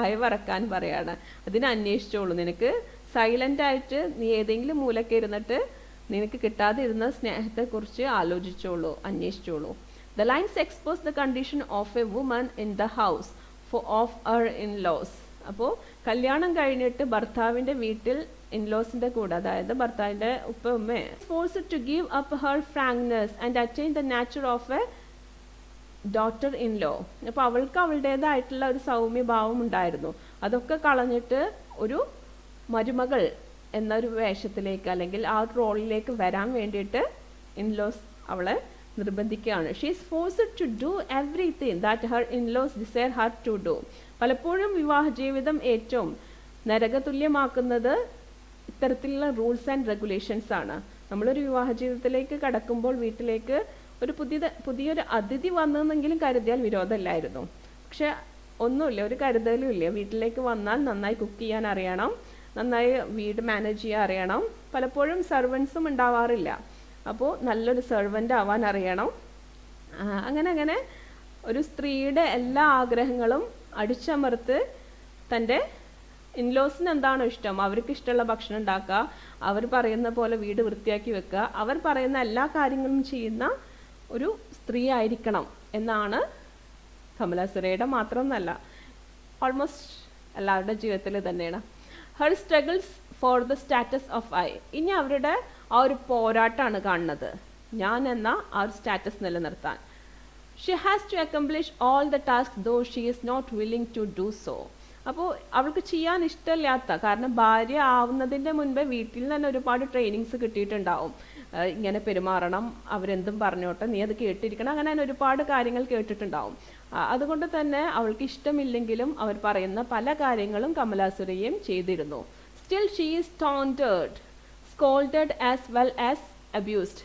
അയവറക്കാൻ പറയാണ്. അതിനെ അന്വേഷിച്ചോളൂ. നിനക്ക് സൈലന്റ് ആയിട്ട് നീ ഏതെങ്കിലും മൂലക്ക് ഇരുന്നിട്ട് നിനക്ക് കിട്ടാതെ ഇരുന്ന സ്നേഹത്തെക്കുറിച്ച് ആലോചിച്ചോളൂ, അന്വേഷിച്ചോളൂ. The lines expose the condition of a woman in the house of her in-laws. അപ്പോൾ കല്യാണം കഴിഞ്ഞിട്ട് ഭർത്താവിൻ്റെ വീട്ടിൽ ഇൻലോസിൻ്റെ കൂടെ, അതായത് ഭർത്താവിൻ്റെ ഉപ്പ ഉമ്മയെ forced to give up her frankness and attain the nature of a daughter in law. അപ്പോൾ അവൾക്ക് അവളുടേതായിട്ടുള്ള ഒരു സൗമ്യഭാവം ഉണ്ടായിരുന്നു. അതൊക്കെ കളഞ്ഞിട്ട് ഒരു മരുമകൾ എന്നൊരു വേഷത്തിലേക്ക് അല്ലെങ്കിൽ ആ റോളിലേക്ക് വരാൻ വേണ്ടിയിട്ട് ഇൻലോസ് അവളെ നിർബന്ധിക്കുകയാണ്. She is forced to do everything that her in laws desire her to do. പലപ്പോഴും വിവാഹ ജീവിതം ഏറ്റവും നരകതുല്യമാക്കുന്നത് ഇത്തരത്തിലുള്ള റൂൾസ് ആൻഡ് റെഗുലേഷൻസ് ആണ്. നമ്മളൊരു വിവാഹ ജീവിതത്തിലേക്ക് കടക്കുമ്പോൾ വീട്ടിലേക്ക് ഒരു പുതിയൊരു അതിഥി വന്നെന്നെങ്കിലും കരുതിയാൽ വിരോധമില്ലായിരുന്നു. പക്ഷെ ഒന്നുമില്ല, ഒരു കരുതലും ഇല്ല. വീട്ടിലേക്ക് വന്നാൽ നന്നായി കുക്ക് ചെയ്യാൻ അറിയണം, നന്നായി വീട് മാനേജ് ചെയ്യാൻ അറിയണം. പലപ്പോഴും സർവൻസും ഉണ്ടാവാറില്ല. അപ്പോൾ നല്ലൊരു സെർവൻ്റ് ആവാൻ അറിയണം. അങ്ങനെ ഒരു സ്ത്രീയുടെ എല്ലാ ആഗ്രഹങ്ങളും അടിച്ചമർത്ത് തൻ്റെ ഇൻലോസിന് എന്താണോ ഇഷ്ടം, അവർക്ക് ഇഷ്ടമുള്ള ഭക്ഷണം ഉണ്ടാക്കുക, അവർ പറയുന്ന പോലെ വീട് വൃത്തിയാക്കി വെക്കുക, അവർ പറയുന്ന എല്ലാ കാര്യങ്ങളും ചെയ്യുന്ന ഒരു സ്ത്രീ ആയിരിക്കണം എന്നാണ് കമലാസുരയുടെ മാത്രമൊന്നല്ല, ഓൾമോസ്റ്റ് എല്ലാവരുടെ ജീവിതത്തിൽ തന്നെയാണ്. Har struggles for the status of I. ഇനി അവരുടെ ആ ഒരു പോരാട്ടമാണ് കാണുന്നത്, ഞാൻ എന്ന ആ ഒരു സ്റ്റാറ്റസ് നിലനിർത്താൻ. She has to accomplish all the task though she is not willing to do so. അപ്പോൾ അവൾക്ക് ചെയ്യാൻ ഇഷ്ടമില്ലാത്ത, കാരണം ഭാര്യ ആവുന്നതിൻ്റെ മുൻപേ വീട്ടിൽ നിന്ന് തന്നെ ഒരുപാട് ട്രെയിനിങ്സ് കിട്ടിയിട്ടുണ്ടാവും. ഇങ്ങനെ പെരുമാറണം, അവരെന്തും പറഞ്ഞോട്ടെ, നീ അത് കേട്ടിരിക്കണം, അങ്ങനെ ഒരുപാട് കാര്യങ്ങൾ കേട്ടിട്ടുണ്ടാവും. അതുകൊണ്ട് തന്നെ അവൾക്ക് ഇഷ്ടമില്ലെങ്കിലും അവർ പറയുന്ന പല കാര്യങ്ങളും കമലാസുരയും ചെയ്തിരുന്നു. Still she is taunted, scolded as well as abused.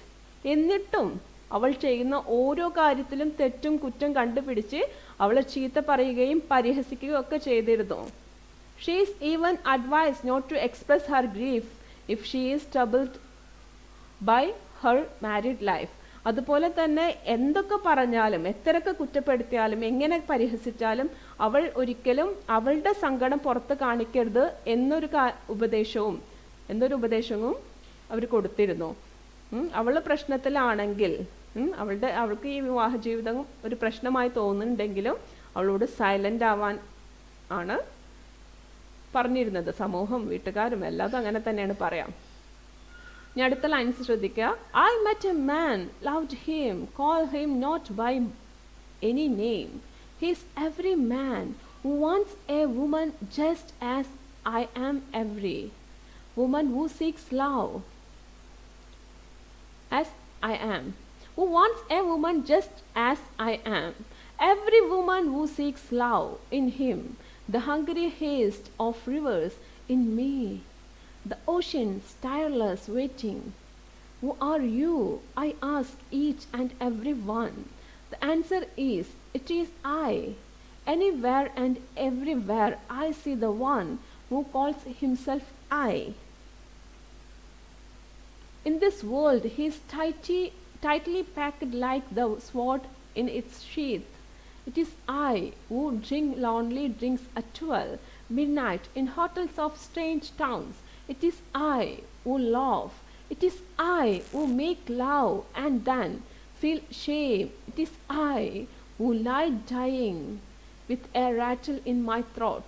എന്നിട്ടും അവൾ ചെയ്യുന്ന ഓരോ കാര്യത്തിലും തെറ്റും കുറ്റം കണ്ടുപിടിച്ച് അവളെ ചീത്ത പറയുകയും പരിഹസിക്കുകയും ഒക്കെ ചെയ്തിരുന്നു. She is even advised not to express her grief if she is troubled by her married life. അതുപോലെ തന്നെ എന്തൊക്കെ പറഞ്ഞാലും, എത്രയൊക്കെ കുറ്റപ്പെടുത്തിയാലും, എങ്ങനെ പരിഹസിച്ചാലും അവൾ ഒരിക്കലും അവളുടെ സങ്കടം പുറത്ത് കാണിക്കരുത് എന്നൊരു ഉപദേശവും അവർ കൊടുത്തിരുന്നു. അവൾ പ്രശ്നത്തിലാണെങ്കിൽ, അവൾക്ക് ഈ വിവാഹ ജീവിതം ഒരു പ്രശ്നമായി തോന്നുന്നുണ്ടെങ്കിലും അവളോട് സൈലന്റ് ആവാൻ ആണ് പറഞ്ഞിരുന്നത്. സമൂഹം, വീട്ടുകാരും എല്ലാതും അങ്ങനെ തന്നെയാണ് പറയാം. ഇനി അടുത്ത ലൈൻസ് ശ്രദ്ധിക്കുക. I met a man, loved him, call him not by any name. He is every man who wants a woman just as I am every woman who seeks love as I am, who wants a woman just as I am, every woman who seeks love in him, the hungry haste of rivers in me, the ocean's tireless waiting, Who are you? I ask each and every one. The answer is, it is I. Anywhere and everywhere I see the one who calls himself I. In this world he is tightly packed like the sword in its sheath. It is I who drink lonely drinks at 12 midnight in hotels of strange towns. It is I who laugh. It is I who make love and then feel shame. It is I who lie dying with a rattle in my throat.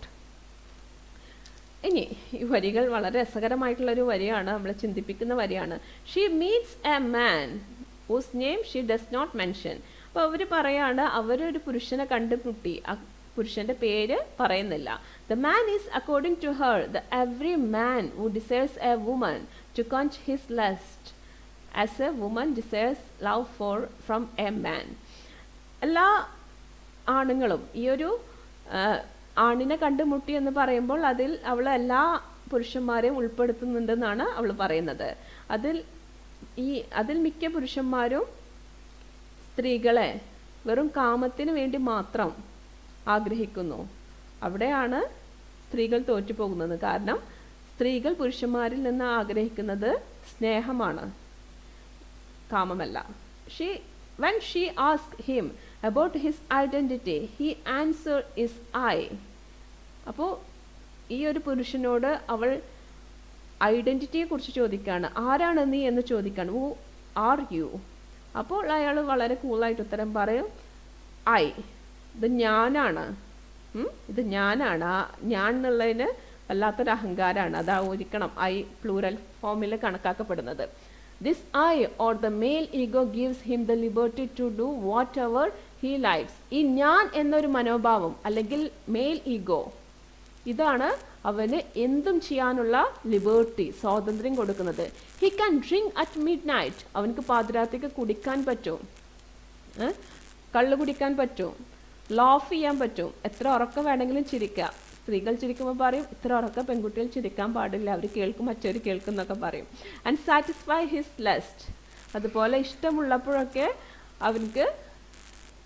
ഇനി ഈ വരികൾ വളരെ രസകരമായിട്ടുള്ളൊരു വരിയാണ്, നമ്മളെ ചിന്തിപ്പിക്കുന്ന വരിയാണ്. She meets a man whose name she does not mention. അപ്പോൾ അവർ പറയാണ് അവരൊരു പുരുഷനെ കണ്ടുമുട്ടി, ആ പുരുഷൻ്റെ പേര് പറയുന്നില്ല. The man is according to her the every man who desires a woman to quench his lust as a woman desires love from a man. എല്ലാ ആണുങ്ങളും ഈ ഒരു ആണിനെ കണ്ടുമുട്ടി എന്ന് പറയുമ്പോൾ അതിൽ അവൾ എല്ലാ പുരുഷന്മാരെയും ഉൾപ്പെടുത്തുന്നുണ്ടെന്നാണ് അവൾ പറയുന്നത്. അതിൽ മിക്ക പുരുഷന്മാരും സ്ത്രീകളെ വെറും കാമത്തിന് വേണ്ടി മാത്രം ആഗ്രഹിക്കുന്നു. അവിടെയാണ് സ്ത്രീകൾ തോറ്റുപോകുന്നത്. കാരണം സ്ത്രീകൾ പുരുഷന്മാരിൽ നിന്ന് ആഗ്രഹിക്കുന്നത് സ്നേഹമാണ്, കാമമല്ല. When she asked him about his identity, he answered is I. അപ്പോൾ ഈ ഒരു പുരുഷനോട് അവൾ ഐഡൻറ്റിറ്റിയെ കുറിച്ച് ചോദിക്കുകയാണ്, ആരാണ് നീ എന്ന് ചോദിക്കുകയാണ്. Who are you? അപ്പോൾ അയാൾ വളരെ കൂളായിട്ട് ഉത്തരം പറയും, ഐ. ഇത് ഞാനാണ്, ഇത് ഞാനാണ്. ആ ഞാൻ എന്നുള്ളതിന് വല്ലാത്തൊരു അഹങ്കാരമാണ്, അതായിരിക്കണം ഐ പ്ലൂറൽ ഫോമിൽ കണക്കാക്കപ്പെടുന്നത്. This I or the male ego gives him the liberty to do whatever he likes. ഈ ഞാൻ എന്നൊരു മനോഭാവം അല്ലെങ്കിൽ മെയിൽ ഈഗോ, ഇതാണ് അവന് എന്തും ചെയ്യാനുള്ള ലിബർട്ടി, സ്വാതന്ത്ര്യം കൊടുക്കുന്നത്. He can drink at mid night. അവനക്ക് പാതിരാത്രിക്ക് കുടിക്കാൻ പറ്റും, കള്ള് കുടിക്കാൻ പറ്റും, ലാഫ് ചെയ്യാൻ പറ്റും, എത്ര ഉറക്കം വേണമെങ്കിലും ചിരിക്കാം. സ്ത്രീകൾ ചിരിക്കുമ്പോൾ പറയും ഇത്ര ഉറക്കം പെൺകുട്ടികൾ ചിരിക്കാൻ പാടില്ല, അവർ കേൾക്കും മറ്റൊരു കേൾക്കും എന്നൊക്കെ പറയും. And satisfy his lust. അതുപോലെ ഇഷ്ടമുള്ളപ്പോഴൊക്കെ അവർക്ക്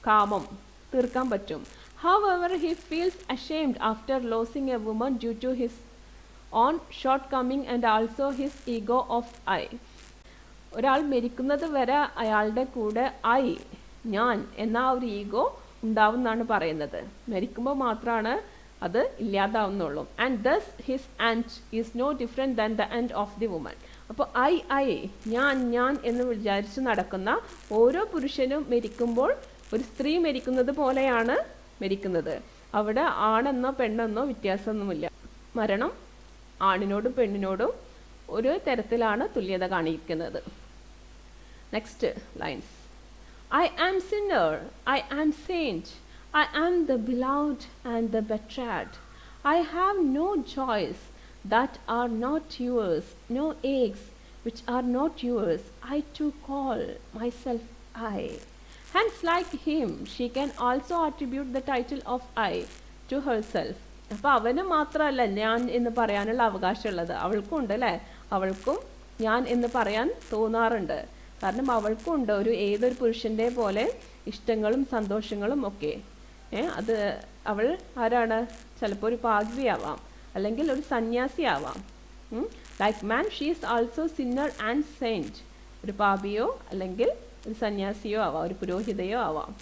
കാമം തീർക്കാൻ പറ്റും. However, he feels ashamed after losing a woman due to his own shortcoming and also his ego of I. ഒരാൾ മരിക്കുന്നത് വരെ അയാളുടെ കൂടെ ഐ, ഞാൻ എന്ന ഒരു ഈഗോ ഉണ്ടാവുമെന്നാണ് പറയുന്നത്. മരിക്കുമ്പോൾ മാത്രമാണ് അത് ഇല്ലാതാവുന്നുള്ളൂ. And thus his end is no different than the end of the woman. അപ്പോൾ ഐ ഞാൻ എന്ന് വിചാരിച്ച് നടക്കുന്ന ഓരോ പുരുഷനും മരിക്കുമ്പോൾ ഒരു സ്ത്രീ മരിക്കുന്നത് പോലെയാണ് മരിക്കുന്നത്. അവിടെ ആണെന്നോ പെണ്ണെന്നോ വ്യത്യാസമൊന്നുമില്ല. മരണം ആണിനോടും പെണ്ണിനോടും ഒരു തരത്തിലാണ് തുല്യത കാണിക്കുന്നത്. Next lines. I am sinner, I am saint, I am the beloved and the betrayed. I have no joys that are not yours, no aches which are not yours. I too call myself I. Hence, like him, she can also attribute the title of I to herself. അപ്പോൾ അവന് മാത്രമല്ല ഞാൻ എന്ന് പറയാനുള്ള അവകാശമുള്ളത്, അവൾക്കും ഉണ്ട് അല്ലേ? അവൾക്കും ഞാൻ എന്ന് പറയാൻ തോന്നാറുണ്ട്. കാരണം അവൾക്കും ഉണ്ട് ഏതൊരു പുരുഷൻ്റെ പോലെ ഇഷ്ടങ്ങളും സന്തോഷങ്ങളും ഒക്കെ. അത് അവൾ ആരാണ്? ചിലപ്പോൾ ഒരു പാദ്രിയാവാം, അല്ലെങ്കിൽ ഒരു സന്യാസിയാവാം. Like man she is also sinner and saint. ഒരു പാപിയോ അല്ലെങ്കിൽ ഒരു സന്യാസിയോ ആവാം, ഒരു പുരോഹിതയോ ആവാം.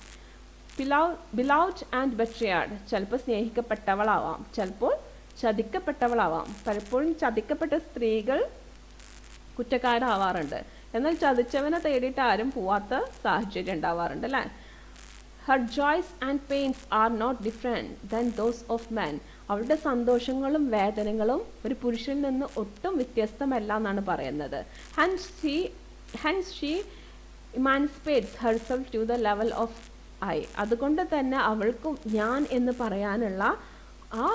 Beloved and betrayed. ചിലപ്പോൾ സ്നേഹിക്കപ്പെട്ടവളാവാം, ചിലപ്പോൾ ചതിക്കപ്പെട്ടവളാവാം. പലപ്പോഴും ചതിക്കപ്പെട്ട സ്ത്രീകൾ കുറ്റക്കാരാവാറുണ്ട്, എന്നാൽ ചതിച്ചവനെ തേടിയിട്ട് ആരും പോവാത്ത സാഹചര്യം ഉണ്ടാവാറുണ്ട് അല്ലേ? Her joys and pains are not different than those of men. അവളുടെ സന്തോഷങ്ങളും വേദനകളും ഒരു പുരുഷനിൽ നിന്ന് ഒട്ടും വ്യത്യസ്തമല്ല എന്നാണ് പറയുന്നത്. Hence she emancipates herself to the level of I. അതുകൊണ്ട് തന്നെ അവൾക്കും ഞാൻ എന്ന് പറയാനുള്ള ആ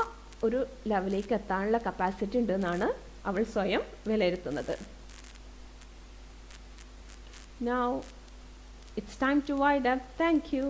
ഒരു ലെവലിലേക്ക് എത്താനുള്ള കപ്പാസിറ്റി ഉണ്ടെന്നാണ് അവൾ സ്വയം വിലയിരുത്തുന്നത്. Now it's time to wind up. Thank you.